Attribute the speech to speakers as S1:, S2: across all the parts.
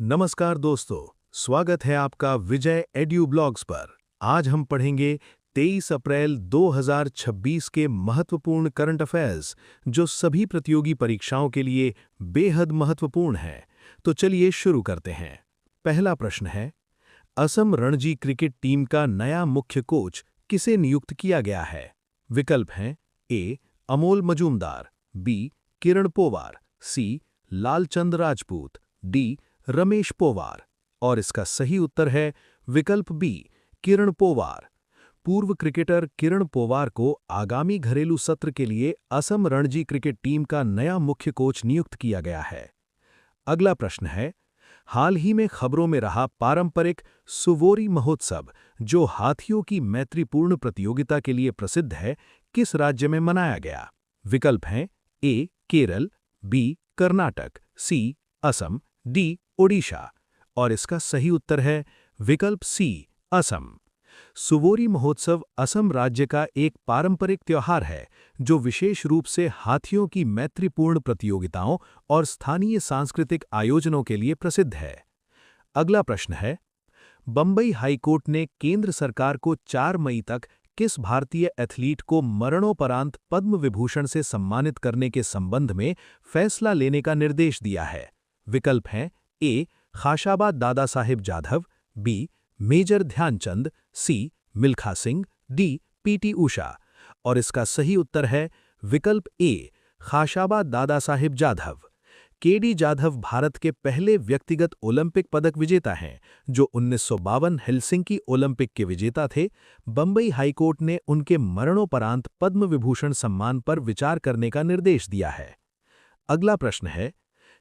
S1: नमस्कार दोस्तों, स्वागत है आपका विजय एड्यू ब्लॉग्स पर। आज हम पढ़ेंगे 23 अप्रैल 2026 के महत्वपूर्ण करंट अफेयर्स, जो सभी प्रतियोगी परीक्षाओं के लिए बेहद महत्वपूर्ण हैं। तो चलिए शुरू करते हैं। पहला प्रश्न है, असम रणजी क्रिकेट टीम का नया मुख्य कोच किसे नियुक्त किया गया है? विकल्प हैं ए. अमोल मजूमदार, बी. किरण पोवार, सी. लालचंद राजपूत, डी. रमेश पोवार। और इसका सही उत्तर है विकल्प बी, किरण पोवार। पूर्व क्रिकेटर किरण पोवार को आगामी घरेलू सत्र के लिए असम रणजी क्रिकेट टीम का नया मुख्य कोच नियुक्त किया गया है। अगला प्रश्न है, हाल ही में खबरों में रहा पारंपरिक सुवोरी महोत्सव, जो हाथियों की मैत्रीपूर्ण प्रतियोगिता के लिए प्रसिद्ध है, किस राज्य में मनाया गया? विकल्प हैं ए. केरल, बी. कर्नाटक, सी. असम, डी. ओडिशा। और इसका सही उत्तर है विकल्प सी, असम। सुवोरी महोत्सव असम राज्य का एक पारंपरिक त्योहार है, जो विशेष रूप से हाथियों की मैत्रीपूर्ण प्रतियोगिताओं और स्थानीय सांस्कृतिक आयोजनों के लिए प्रसिद्ध है। अगला प्रश्न है, बंबई हाईकोर्ट ने केंद्र सरकार को 4 मई तक किस भारतीय एथलीट को मरणोपरांत पद्म विभूषण से सम्मानित करने के संबंध में फैसला लेने का निर्देश दिया है? विकल्प हैं ए. खाशाबा दादा साहिब जाधव, बी. मेजर ध्यानचंद, सी. मिल्खा सिंह, डी. पीटी उषा। और इसका सही उत्तर है विकल्प ए. खाशाबा दादा साहिब जाधव। केडी जाधव भारत के पहले व्यक्तिगत ओलंपिक पदक विजेता हैं, जो 1952 हेलसिंकी ओलंपिक के विजेता थे। बंबई हाईकोर्ट ने उनके मरणोपरांत पद्म विभूषण सम्मान पर विचार करने का निर्देश दिया है। अगला प्रश्न है,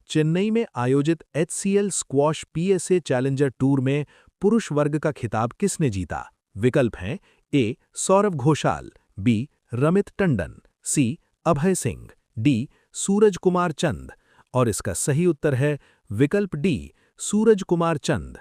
S1: चेन्नई में आयोजित HCL squash PSA challenger tour में पुरुष वर्ग का खिताब किसने जीता? विकल्प हैं ए. सौरव घोषाल, बी. रमित टंडन, सी. अभय सिंह, डी. सूरज कुमार चंद। और इसका सही उत्तर है विकल्प डी, सूरज कुमार चंद।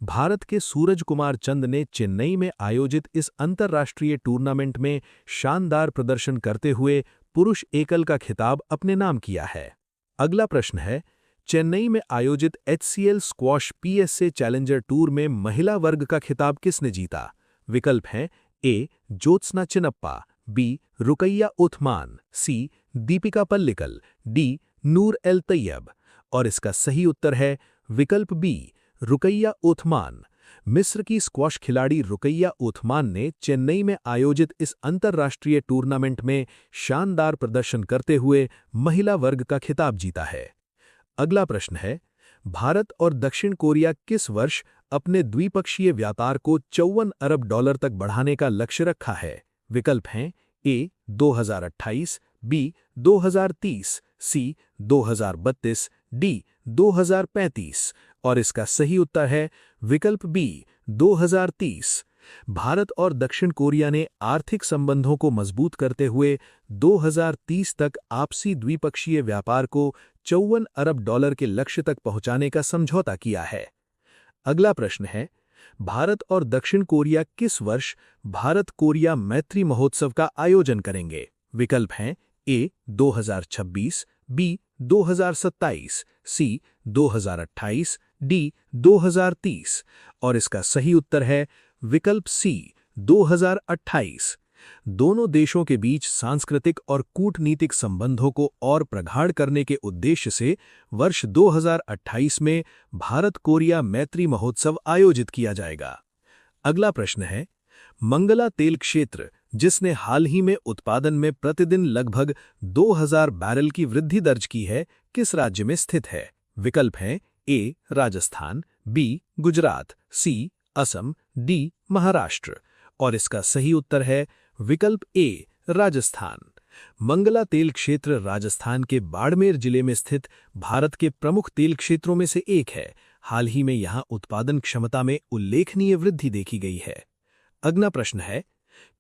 S1: भारत के सूरज कुमार चंद ने चेन्नई में आयोजित इस अंतर्राष्ट्रीय टूर्नामेंट में शानदार प्रदर्शन करते हुए पुरुष एकल का खिताब अपने नाम किया है। अगला प्रश्न है, चेन्नई में आयोजित HCL squash PSA challenger tour में महिला वर्ग का खिताब किसने जीता? विकल्प हैं ए. ज्योत्सना चिनप्पा, बी. रुकैया उथमान, सी. दीपिका पल्लिकल, डी. नूर एल तैयब। और इसका सही उत्तर है विकल्प बी, रुकैया उथमान। मिस्र की स्क्वॉश खिलाड़ी रुकैया उथमान ने चेन्नई में आयोजित इस अंतर्राष्ट्रीय टूर्नामेंट में शानदार प्रदर्शन करते हुए महिला वर्ग का खिताब जीता है। अगला प्रश्न है, भारत और दक्षिण कोरिया किस वर्ष अपने द्विपक्षीय व्यापार को $54 अरब तक बढ़ाने का लक्ष्य रखा है? विकल्प हैं ए. 2028, बी. 2030, सी. 2032, डी. 2035। और इसका सही उत्तर है विकल्प बी, 2030। भारत और दक्षिण कोरिया ने आर्थिक संबंधों को मजबूत करते हुए 2030 तक आपसी द्विपक्षीय व्यापार को $54 अरब के लक्ष्य तक पहुंचाने का समझौता किया है। अगला प्रश्न है, भारत और दक्षिण कोरिया किस वर्ष भारत कोरिया मैत्री महोत्सव का आयोजन करेंगे? विकल्प हैं ए. 2026, बी. 2027, सी. 2028, डी. 2030। और इसका सही उत्तर है विकल्प सी, 2028। दोनों देशों के बीच सांस्कृतिक और कूटनीतिक संबंधों को और प्रगाढ़ करने के उद्देश्य से वर्ष 2028 में भारत कोरिया मैत्री महोत्सव आयोजित किया जाएगा। अगला प्रश्न है, मंगला तेल क्षेत्र, जिसने हाल ही में उत्पादन में प्रतिदिन लगभग 2000 बैरल की वृद्धि दर्ज की है, किस राज्य में स्थित है? विकल्प हैं ए. राजस्थान, बी. गुजरात, सी. असम, डी. महाराष्ट्र। और इसका सही उत्तर है विकल्प ए, राजस्थान। मंगला तेल क्षेत्र राजस्थान के बाड़मेर जिले में स्थित भारत के प्रमुख तेल क्षेत्रों में से एक है। हाल ही में यहां उत्पादन क्षमता में उल्लेखनीय वृद्धि देखी गई है। अगला प्रश्न है,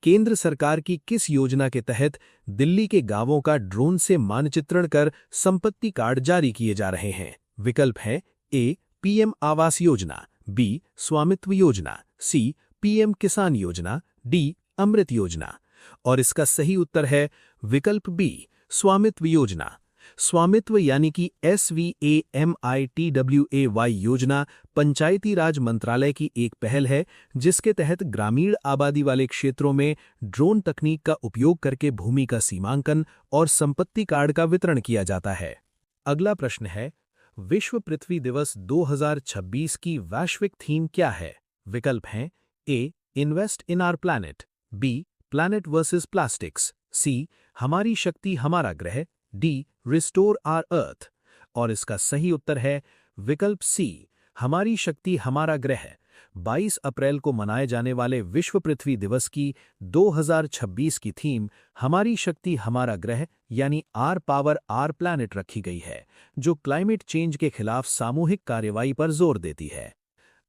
S1: केंद्र सरकार की किस योजना के तहत दिल्ली के गांवों का ड्रोन से मानचित्रण कर संपत्ति कार्ड जारी किए जा रहे हैं? विकल्प हैं ए. PM Awas Yojana, B. स्वामित्व योजना, सी. PM किसान योजना, डी. अमृत योजना। और इसका सही उत्तर है विकल्प बी, स्वामित्व योजना। स्वामित्व यानी कि SVAMITWAY योजना पंचायती राज मंत्रालय की एक पहल है जिसके तहत ग्रामीण आबादी वाले क्षेत्रों में ड्रोन तकनीक का उपयोग करके भूमि का सीमांकन और संपत्ति कार्ड का वितरण किया जाता है। अगला प्रश्न है, विश्व पृथ्वी दिवस 2026 की वैश्विक थीम क्या है? विकल्प हैं A invest in our planet, B planet versus plastics, C हमारी शक्ति हमारा ग्रह, डी रिस्टोर आवर अर्थ। और इसका सही उत्तर है विकल्प सी हमारी शक्ति हमारा ग्रह। 22 अप्रैल को मनाए जाने वाले विश्व पृथ्वी दिवस की 2026 की थीम हमारी शक्ति हमारा ग्रह यानी आर पावर आर प्लैनेट रखी गई है, जो क्लाइमेट चेंज के खिलाफ सामूहिक कार्रवाई पर जोर देती है।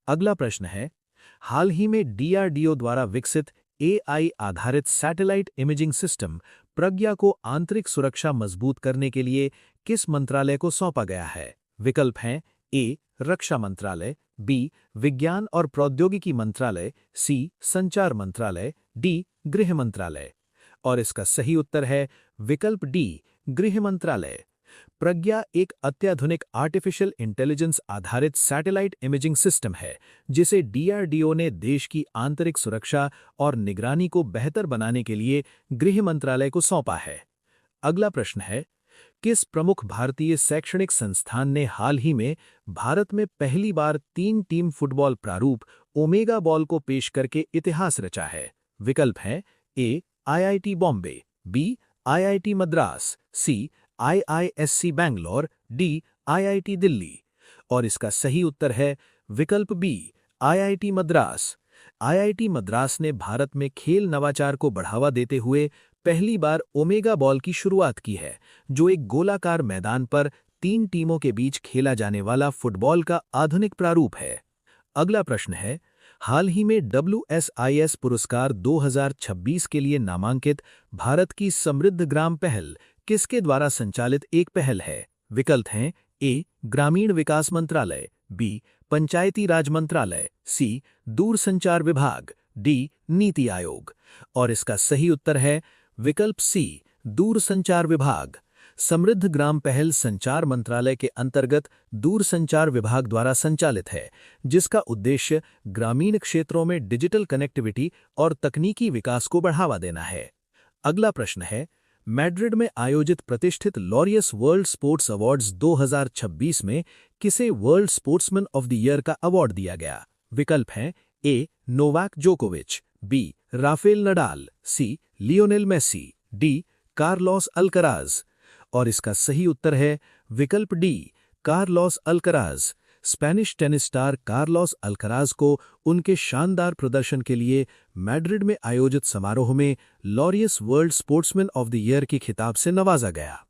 S1: अगला प्रश्न है, हाल ही में DRDO द्वारा विकसित AI आधारित सैटेलाइट इमेजिंग सिस्टम प्रज्ञा को आंतरिक सुरक्षा मजबूत करने के लिए किस मंत्रालय को सौंपा गया है? विकल्प हैं ए रक्षा मंत्रालय, बी विज्ञान और प्रौद्योगिकी मंत्रालय, सी संचार मंत्रालय, डी गृह मंत्रालय। और इसका सही उत्तर है विकल्प डी गृह मंत्रालय। प्रज्ञा एक अत्याधुनिक आर्टिफिशियल इंटेलिजेंस आधारित सैटेलाइट इमेजिंग सिस्टम है जिसे DRDO ने देश की आंतरिक सुरक्षा और निगरानी को बेहतर बनाने के लिए गृह मंत्रालय को सौंपा है। अगला प्रश्न है, किस प्रमुख भारतीय शैक्षणिक संस्थान ने हाल ही में भारत में पहली बार 3 टीम फुटबॉल प्रारूप ओमेगा बॉल को पेश करके इतिहास रचा है? विकल्प हैं A IIT Bombay, B IIT Madras, C IISC Bangalore, D IIT Delhi. और इसका सही उत्तर है विकल्प B IIT Madras. IIT Madras ने भारत में खेल नवाचार को बढ़ावा देते हुए पहली बार ओमेगा बॉल की शुरुआत की है, जो एक गोलाकार मैदान पर 3 टीमों के बीच खेला जाने वाला फुटबॉल का आधुनिक प्रारूप है। अगला प्रश्न है, हाल ही में WSIS पुरस्कार 2026 के लिए नामांकित भारत की समृद्ध ग्राम पहल किसके द्वारा संचालित एक पहल है? विकल्प हैं ए ग्रामीण विकास मंत्रालय, बी पंचायती राज मंत्रालय, सी दूरसंचार विभाग, डी नीति आयोग। और इसका सही उत्तर है विकल्प सी दूरसंचार विभाग। समृद्ध ग्राम पहल संचार मंत्रालय के अंतर्गत दूरसंचार विभाग द्वारा संचालित है, जिसका उद्देश्य ग्रामीण क्षेत्रों में डिजिटल कनेक्टिविटी और तकनीकी विकास को बढ़ावा देना है। अगला प्रश्न है, मैड्रिड में आयोजित प्रतिष्ठित लॉरियस वर्ल्ड स्पोर्ट्स अवार्ड्स 2026 में किसे world sportsman of the year का अवार्ड दिया गया? विकल्प हैं ए नोवाक जोकोविच, B Rafael Nadal, C Lionel Messi, D Carlos Alcaraz. और इसका सही उत्तर है विकल्प D Carlos Alcaraz. Spanish tennis star Carlos Alcaraz को उनके शानदार प्रदर्शन के लिए मैड्रिड में आयोजित समारोह में Laureus world sportsman of the year के खिताब से नवाजा गया।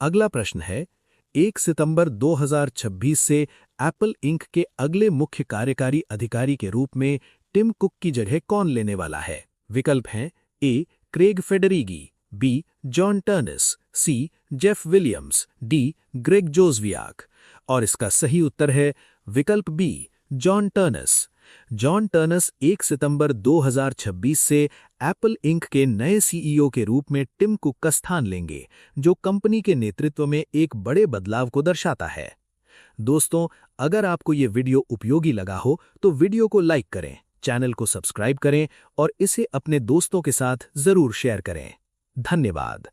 S1: अगला प्रश्न है, 1 सितंबर 2026 से एप्पल इंक के अगले मुख्य कार्यकारी अधिकारी के रूप में टिम कुक की जगह कौन लेने वाला है? विकल्प हैं A Craig Federighi, B John Ternus, C Jeff Williams, D Greg Joswiak. और इसका सही उत्तर है विकल्प B John Ternus. John Ternus 1 सितंबर 2026 से एप्पल इंक के नए CEO के रूप में टिम कुक का स्थान लेंगे, जो कंपनी के नेतृत्व में एक बड़े बदलाव को दर्शाता है। दोस्तों, अगर आपको ये वीडियो उपयोगी लगा हो तो वीडियो को लाइक करें, चैनल को सब्सक्राइब करें और इसे अपने दोस्तों के साथ जरूर शेयर करें। धन्यवाद।